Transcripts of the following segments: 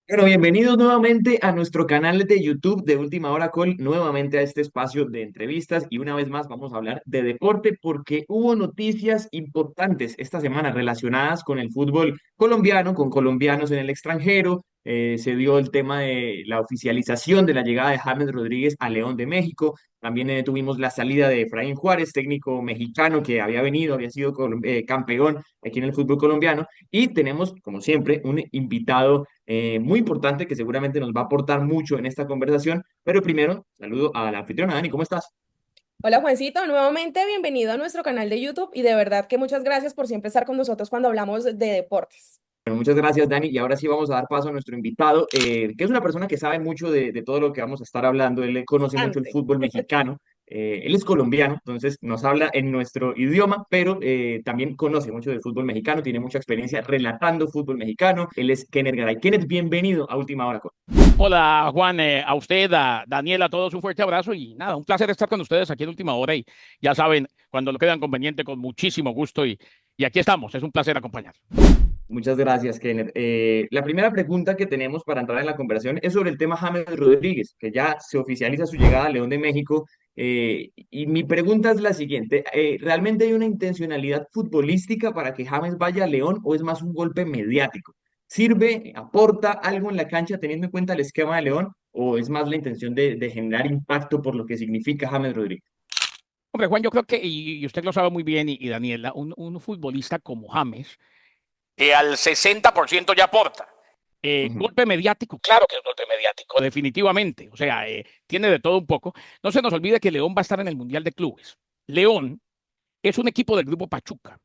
Bueno, bienvenidos nuevamente a nuestro canal de YouTube de Última Hora Call, nuevamente a este espacio de entrevistas y una vez más vamos a hablar de deporte porque hubo noticias importantes esta semana relacionadas con el fútbol colombiano, con colombianos en el extranjero. Se dio el tema de la oficialización de la llegada de James Rodríguez a León de México. También tuvimos la salida de Efraín Juárez, técnico mexicano que había venido, había sido campeón aquí en el fútbol colombiano. Y tenemos, como siempre, un invitado muy importante que seguramente nos va a aportar mucho en esta conversación. Pero primero, saludo a la anfitriona, Dani, ¿cómo estás? Hola Juancito, nuevamente bienvenido a nuestro canal de YouTube y de verdad que muchas gracias por siempre estar con nosotros cuando hablamos de deportes. Bueno, muchas gracias, Dani. Y ahora sí vamos a dar paso a nuestro invitado, que es una persona que sabe mucho de todo lo que vamos a estar hablando. Él conoce mucho el Bastante. fútbol mexicano. Él es colombiano, entonces nos habla en nuestro idioma, pero también conoce mucho del fútbol mexicano, tiene mucha experiencia relatando fútbol mexicano. Él es Kenneth Garay. Kenneth, bienvenido a Última Hora. Hola Juan, a usted, a Daniela, a todos un fuerte abrazo y nada, un placer estar con ustedes aquí en Última Hora y ya saben, cuando lo quedan conveniente, con muchísimo gusto y aquí estamos, es un placer acompañar. Muchas gracias, Kenneth. La primera pregunta que tenemos para entrar en la conversación es sobre el tema James Rodríguez, que ya se oficializa su llegada a León de México. Y mi pregunta es la siguiente: ¿realmente hay una intencionalidad futbolística para que James vaya a León o es más un golpe mediático? ¿Sirve, aporta algo en la cancha teniendo en cuenta el esquema de León o es más la intención de generar impacto por lo que significa James Rodríguez? Hombre, Juan, yo creo que, y usted lo sabe muy bien, y Daniela, un futbolista como James, al 60% ya aporta. Ujú. Golpe mediático, claro que es golpe mediático, definitivamente. O sea, tiene de todo un poco. No se nos olvide que León va a estar en el Mundial de Clubes. León es un equipo del grupo Pachuca.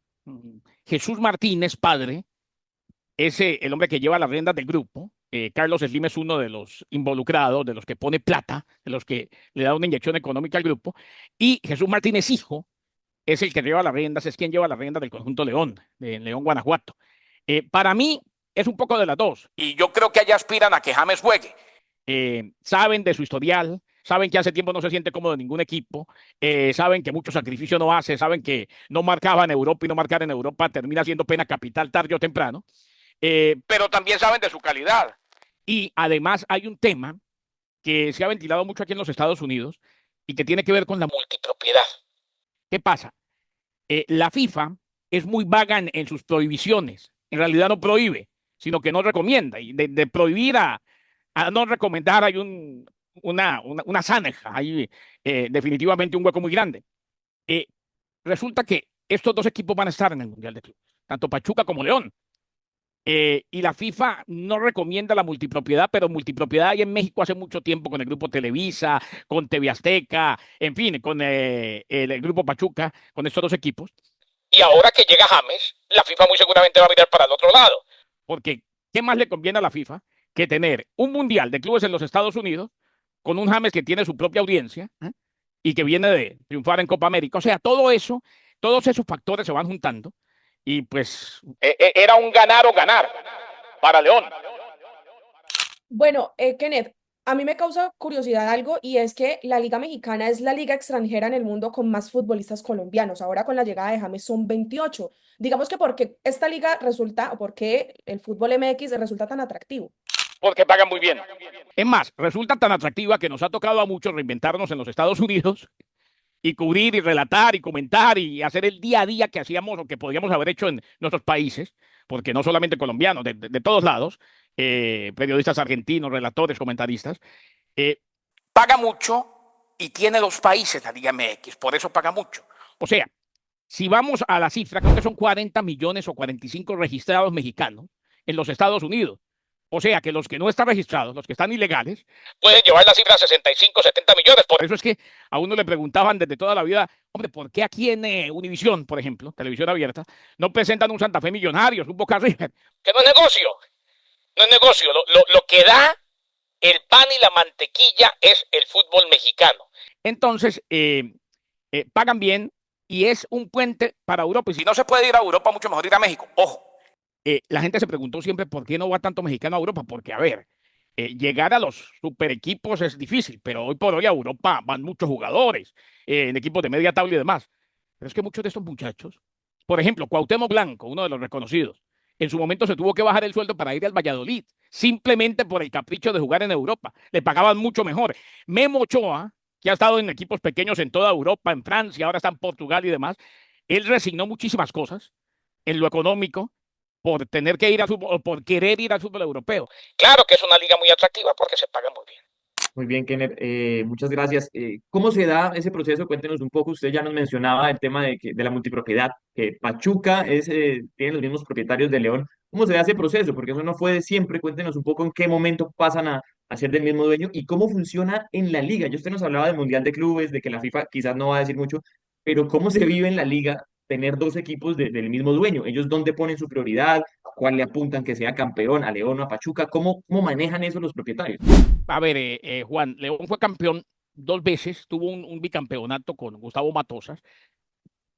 Jesús Martínez, padre, es el hombre que lleva las riendas del grupo. Carlos Slim es uno de los involucrados, de los que pone plata, de los que le da una inyección económica al grupo. Y Jesús Martínez, hijo, es el que lleva las riendas, es quien lleva las riendas del conjunto León, de León, Guanajuato. Para mí es un poco de las dos. Y yo creo que allá aspiran a que James juegue. Saben de su historial, saben que hace tiempo no se siente cómodo en ningún equipo, saben que mucho sacrificio no hace, saben que no marcaba en Europa y no marcar en Europa termina siendo pena capital tarde o temprano, pero también saben de su calidad. Y además hay un tema que se ha ventilado mucho aquí en los Estados Unidos y que tiene que ver con la multipropiedad. ¿Qué pasa? La FIFA es muy vaga en sus prohibiciones. En realidad no prohíbe, sino que no recomienda. Y de prohibir a no recomendar hay una zanja, hay definitivamente un hueco muy grande. Eh, Resulta que estos dos equipos van a estar en el Mundial de Clubes, tanto Pachuca como León. Y la FIFA no recomienda la multipropiedad, pero multipropiedad hay en México hace mucho tiempo con el grupo Televisa, con TV Azteca, en fin, con el grupo Pachuca, con estos dos equipos. Y ahora que llega James, la FIFA muy seguramente va a mirar para el otro lado. Porque, ¿qué más le conviene a la FIFA que tener un mundial de clubes en los Estados Unidos con un James que tiene su propia audiencia, y que viene de triunfar en Copa América? O sea, todo eso, todos esos factores se van juntando y pues era un ganar o ganar para León. Bueno, Kenneth, a mí me causa curiosidad algo y es que la Liga Mexicana es la liga extranjera en el mundo con más futbolistas colombianos. Ahora con la llegada de James son 28. Digamos que porque esta liga resulta o porque el fútbol MX resulta tan atractivo. Porque pagan muy bien. Es más, resulta tan atractiva que nos ha tocado a muchos reinventarnos en los Estados Unidos y cubrir y relatar y comentar y hacer el día a día que hacíamos o que podríamos haber hecho en nuestros países, porque no solamente colombianos, de todos lados, periodistas argentinos, relatores, comentaristas, eh, paga mucho y tiene dos países la Liga MX, por eso paga mucho. O sea, si vamos a la cifra, creo que son 40 millones o 45 registrados mexicanos en los Estados Unidos. O sea que los que no están registrados, los que están ilegales, pueden llevar la cifra a 65, 70 millones. Por eso es que a uno le preguntaban desde toda la vida, hombre, ¿por qué aquí en Univisión, por ejemplo, televisión abierta, no presentan un Santa Fe Millonarios, un Boca River? Que no es negocio, no es negocio. Lo que da el pan y la mantequilla es el fútbol mexicano. Entonces, pagan bien y es un puente para Europa. Y si no se puede ir a Europa, mucho mejor ir a México. Ojo, la gente se preguntó siempre por qué no va tanto mexicano a Europa, porque a ver, llegar a los super equipos es difícil, pero hoy por hoy a Europa van muchos jugadores, en equipos de media tabla y demás. Pero es que muchos de estos muchachos, por ejemplo, Cuauhtémoc Blanco, uno de los reconocidos, en su momento se tuvo que bajar el sueldo para ir al Valladolid. simplemente por el capricho de jugar en Europa. Le pagaban mucho mejor. Memo Ochoa, que ha estado en equipos pequeños en toda Europa, en Francia, ahora está en Portugal y demás, él resignó muchísimas cosas en lo económico por tener que ir al fútbol o por querer ir al fútbol europeo. Claro que es una liga muy atractiva porque se paga muy bien. Muy bien, Kenneth, muchas gracias. ¿Cómo se da ese proceso? Cuéntenos un poco. Usted ya nos mencionaba el tema de la multipropiedad, que Pachuca tiene los mismos propietarios de León. ¿Cómo se da ese proceso? Porque eso no fue de siempre. Cuéntenos un poco en qué momento pasan a ser del mismo dueño y cómo funciona en la liga. Yo usted nos hablaba del Mundial de Clubes, de que la FIFA quizás no va a decir mucho, pero ¿cómo se vive en la liga tener dos equipos del mismo dueño? ¿Ellos dónde ponen su prioridad? ¿A cuál le apuntan que sea campeón? ¿A León o a Pachuca? ¿Cómo manejan eso los propietarios? A ver, Juan, León fue campeón 2 veces, tuvo un bicampeonato con Gustavo Matosas.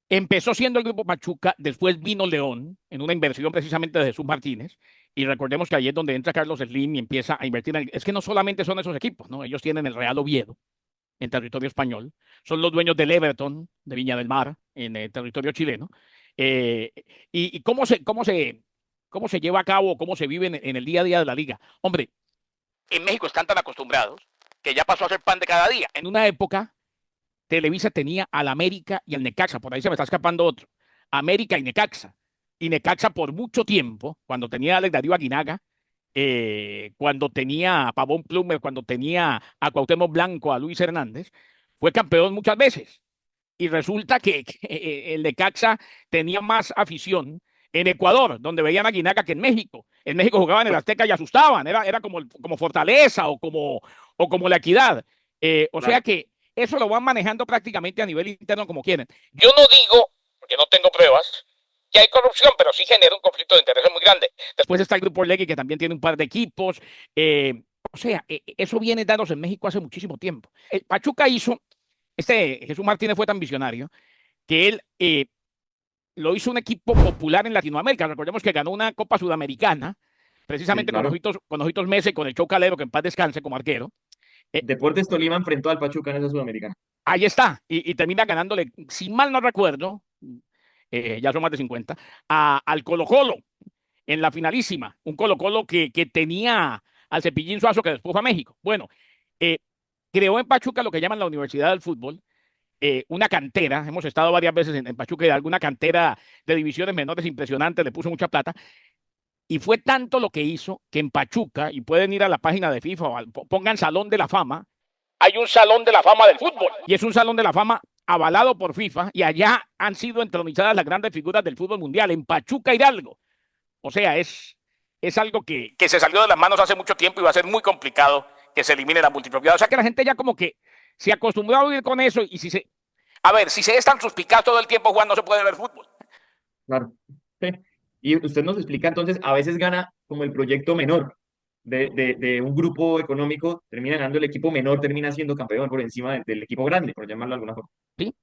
Empezó siendo el Grupo Pachuca, después vino León en una inversión precisamente de Jesús Martínez. Y recordemos que ahí es donde entra Carlos Slim y empieza a invertir. Es que no solamente son esos equipos, ¿no? Ellos tienen el Real Oviedo en territorio español, son los dueños del Everton de Viña del Mar en territorio chileno. Eh, y cómo se lleva a cabo, cómo se vive en el día a día de la liga. Hombre, en México están tan acostumbrados que ya pasó a ser pan de cada día. En una época, Televisa tenía al América y al Necaxa, por ahí se me está escapando otro. América y Necaxa. Y Necaxa por mucho tiempo, cuando tenía a Alex Darío Aguinaga, cuando tenía a Pavón Plumer, cuando tenía a Cuauhtémoc Blanco, a Luis Hernández, fue campeón muchas veces. Y resulta que el Necaxa tenía más afición en Ecuador, donde veían a Aguinaga, que en México. En México jugaban en el Azteca y asustaban, era como Fortaleza o como La Equidad. O sea Claro. que eso lo van manejando prácticamente a nivel interno como quieren. Yo no digo, porque no tengo pruebas, que hay corrupción, pero sí genera un conflicto de intereses muy grande. Después está el Grupo Orlegui, que también tiene un par de equipos. O sea, eso viene dados en México hace muchísimo tiempo. Pachuca hizo, Jesús Martínez fue tan visionario que él lo hizo un equipo popular en Latinoamérica. Recordemos que ganó una Copa Sudamericana, Sí, precisamente claro. con Ojitos Mesa y con el Chou Calero, que en paz descanse como arquero. Eh, Deportes Tolima enfrentó al Pachuca en esa Sudamericana. Ahí está, y termina ganándole, si mal no recuerdo, ya son más de 50, al Colo-Colo en la finalísima. Un Colo-Colo que tenía al Cepillín Suazo, que después fue a México. Bueno, eh, creó en Pachuca lo que llaman la Universidad del Fútbol, una cantera. Hemos estado varias veces en Pachuca y alguna cantera de divisiones menores impresionante, le puso mucha plata. Y fue tanto lo que hizo que en Pachuca, y pueden ir a la página de FIFA o pongan Salón de la Fama, hay un Salón de la Fama del fútbol. Y es un Salón de la Fama avalado por FIFA y allá han sido entronizadas las grandes figuras del fútbol mundial, en Pachuca Hidalgo. O sea, es algo que se salió de las manos hace mucho tiempo y va a ser muy complicado que se elimine la multipropiedad. O sea que la gente ya como que se acostumbró a vivir con eso y a ver, si se es tan suspicaz todo el tiempo, Juan, no se puede ver fútbol. Claro. Sí. Y usted nos explica entonces, a veces gana como el proyecto menor de un grupo económico, termina ganando el equipo menor, termina siendo campeón por encima del equipo grande, por llamarlo de alguna forma. ¿Sí?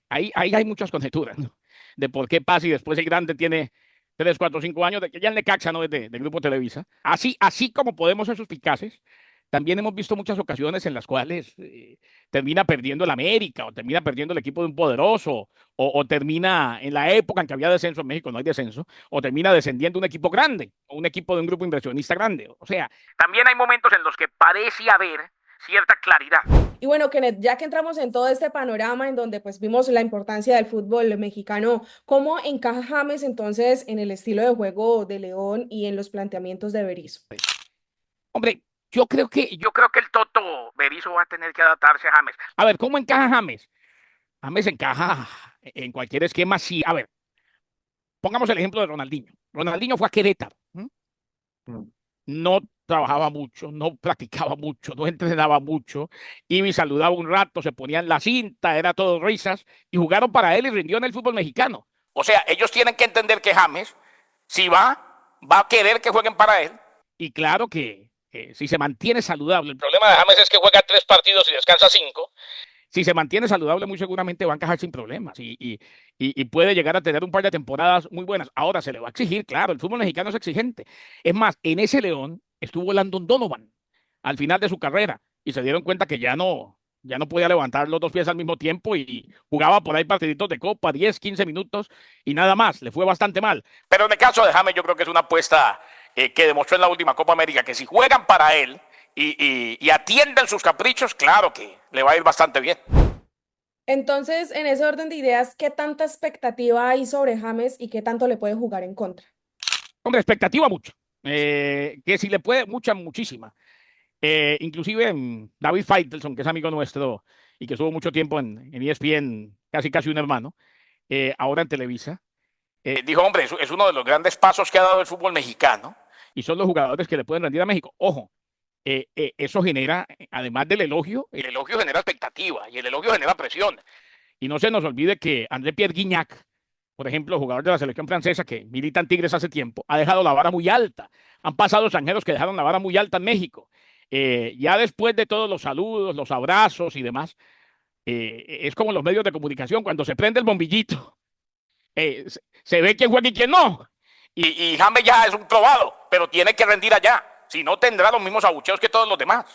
Ahí hay muchas conjeturas, ¿no? De por qué pasa y después el grande tiene 3, 4, 5 años, de que ya el Necaxa no es del Grupo Televisa. Así como podemos ser suspicaces, también hemos visto muchas ocasiones en las cuales termina perdiendo el América o termina perdiendo el equipo de un poderoso o termina en la época en que había descenso en México, no hay descenso, o termina descendiendo un equipo grande o un equipo de un grupo inversionista grande. O sea, también hay momentos en los que parece haber cierta claridad. Y bueno, Kenneth, ya que entramos en todo este panorama en donde pues vimos la importancia del fútbol mexicano, ¿cómo encaja James entonces en el estilo de juego de León y en los planteamientos de Berizzo? Hombre, yo creo que el Toto Berizzo va a tener que adaptarse a James. A ver, ¿cómo encaja James? James encaja en cualquier esquema. Sí, a ver, pongamos el ejemplo de Ronaldinho. Ronaldinho fue a Querétaro. Mm. No trabajaba mucho, no practicaba mucho, no entrenaba mucho. Iba y saludaba un rato, se ponía en la cinta, era todo risas. Y jugaron para él y rindió en el fútbol mexicano. O sea, ellos tienen que entender que James, si va a querer que jueguen para él. Y claro que si se mantiene saludable. El problema de James es que juega 3 partidos y descansa 5. Si se mantiene saludable, muy seguramente va a encajar sin problemas y puede llegar a tener un par de temporadas muy buenas. Ahora se le va a exigir, claro, el fútbol mexicano es exigente. Es más, en ese León estuvo Landon Donovan al final de su carrera y se dieron cuenta que ya no podía levantar los dos pies al mismo tiempo y jugaba por ahí partiditos de copa, 10, 15 minutos y nada más. Le fue bastante mal. Pero en el caso de James, yo creo que es una apuesta que demostró en la última Copa América que si juegan para él y atienden sus caprichos, claro que le va a ir bastante bien. Entonces, en ese orden de ideas, ¿qué tanta expectativa hay sobre James y qué tanto le puede jugar en contra? Con expectativa mucho, que si le puede, muchísima. Inclusive David Faitelson, que es amigo nuestro y que estuvo mucho tiempo en ESPN, casi un hermano, ahora en Televisa, dijo, hombre, es uno de los grandes pasos que ha dado el fútbol mexicano y son los jugadores que le pueden rendir a México. Ojo, eso genera, además del elogio, el elogio genera expectativa y el elogio genera presión. Y no se nos olvide que André Pierre Guignac, por ejemplo, jugador de la selección francesa que milita en Tigres hace tiempo, ha dejado la vara muy alta. Han pasado extranjeros que dejaron la vara muy alta en México. Ya después de todos los saludos, los abrazos y demás, es como los medios de comunicación, cuando se prende el bombillito, se ve quién juega y quién no. Y James ya es un probado, pero tiene que rendir allá. Si no, tendrá los mismos abucheos que todos los demás.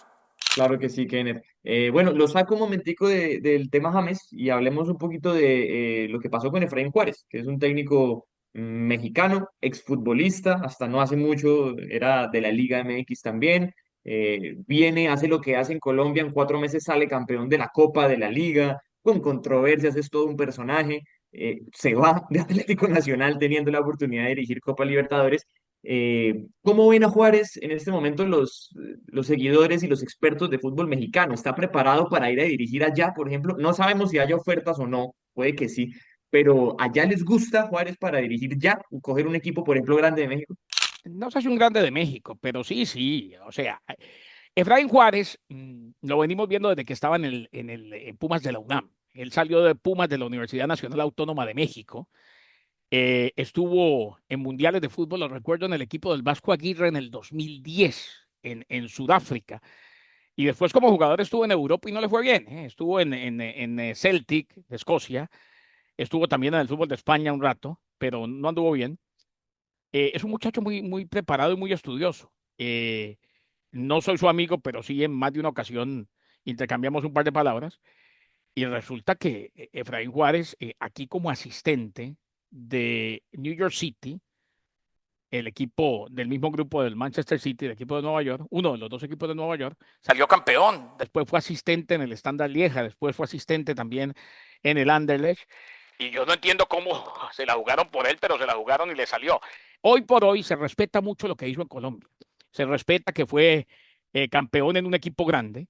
Claro que sí, Kenneth. Bueno, lo saco un momentico del tema James y hablemos un poquito de lo que pasó con Efraín Juárez, que es un técnico mexicano, exfutbolista, hasta no hace mucho era de la Liga MX también. Viene, hace lo que hace en Colombia, en 4 meses sale campeón de la Copa de la Liga, con controversias, es todo un personaje. Se va de Atlético Nacional teniendo la oportunidad de dirigir Copa Libertadores. ¿Cómo ven a Juárez en este momento los seguidores y los expertos de fútbol mexicano? ¿Está preparado para ir a dirigir allá, por ejemplo? No sabemos si haya ofertas o no, puede que sí, pero ¿allá les gusta Juárez para dirigir ya, coger un equipo, por ejemplo, grande de México? No sé si un grande de México, pero sí. O sea, Efraín Juárez lo venimos viendo desde que estaba en Pumas de la UNAM. Él salió de Pumas de la Universidad Nacional Autónoma de México. Estuvo en mundiales de fútbol, lo recuerdo, en el equipo del Vasco Aguirre en el 2010, en Sudáfrica. Y después como jugador estuvo en Europa y no le fue bien. Estuvo en Celtic de Escocia, estuvo también en el fútbol de España un rato, pero no anduvo bien. Es un muchacho muy preparado y muy estudioso. No soy su amigo, pero sí en más de una ocasión intercambiamos un par de palabras. Y resulta que Efraín Juárez, aquí como asistente de New York City, el equipo del mismo grupo del Manchester City, el equipo de Nueva York, uno de los dos equipos de Nueva York, salió campeón. Después fue asistente en el Standard Lieja, después fue asistente también en el Anderlecht. Y yo no entiendo cómo se la jugaron por él, pero se la jugaron y le salió. Hoy por hoy se respeta mucho lo que hizo en Colombia. Se respeta que fue campeón en un equipo grande,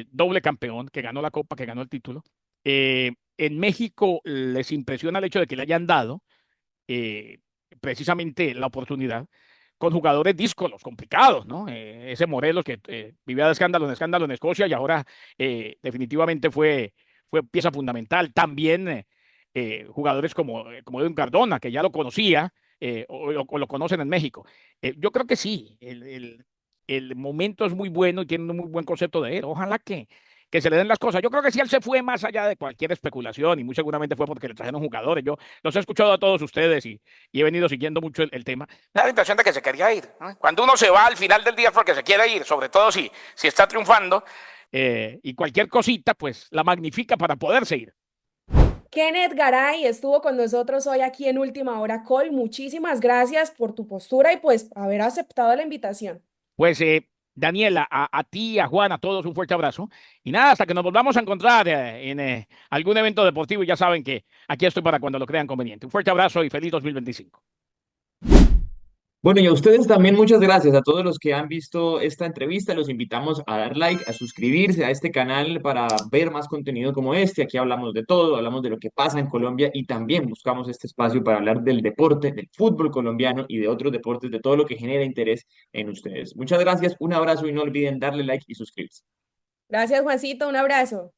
doble campeón, que ganó la Copa, que ganó el título. En México les impresiona el hecho de que le hayan dado eh, precisamente la oportunidad con jugadores díscolos, complicados, ¿no? Ese Morelos que vivía de escándalo en Escocia y ahora definitivamente fue pieza fundamental. También jugadores como Edwin Cardona, que ya lo conocía o lo conocen en México. Yo creo que sí, el momento es muy bueno y tiene un muy buen concepto de él. Ojalá que se le den las cosas. Yo creo que sí, él se fue más allá de cualquier especulación y muy seguramente fue porque le trajeron jugadores. Yo los he escuchado a todos ustedes y he venido siguiendo mucho el tema. Me da la impresión de que se quería ir, ¿no? Cuando uno se va al final del día es porque se quiere ir, sobre todo si está triunfando. Y cualquier cosita, pues la magnifica para poderse ir. Kenneth Garay estuvo con nosotros hoy aquí en Última Hora Call. Muchísimas gracias por tu postura y pues haber aceptado la invitación. Pues Daniela, a ti, a Juan, a todos un fuerte abrazo. Y nada, hasta que nos volvamos a encontrar en algún evento deportivo, y ya saben que aquí estoy para cuando lo crean conveniente. Un fuerte abrazo y feliz 2025. Bueno, y a ustedes también muchas gracias a todos los que han visto esta entrevista. Los invitamos a dar like, a suscribirse a este canal para ver más contenido como este. Aquí hablamos de todo, hablamos de lo que pasa en Colombia y también buscamos este espacio para hablar del deporte, del fútbol colombiano y de otros deportes, de todo lo que genera interés en ustedes. Muchas gracias, un abrazo y no olviden darle like y suscribirse. Gracias, Juancito. Un abrazo.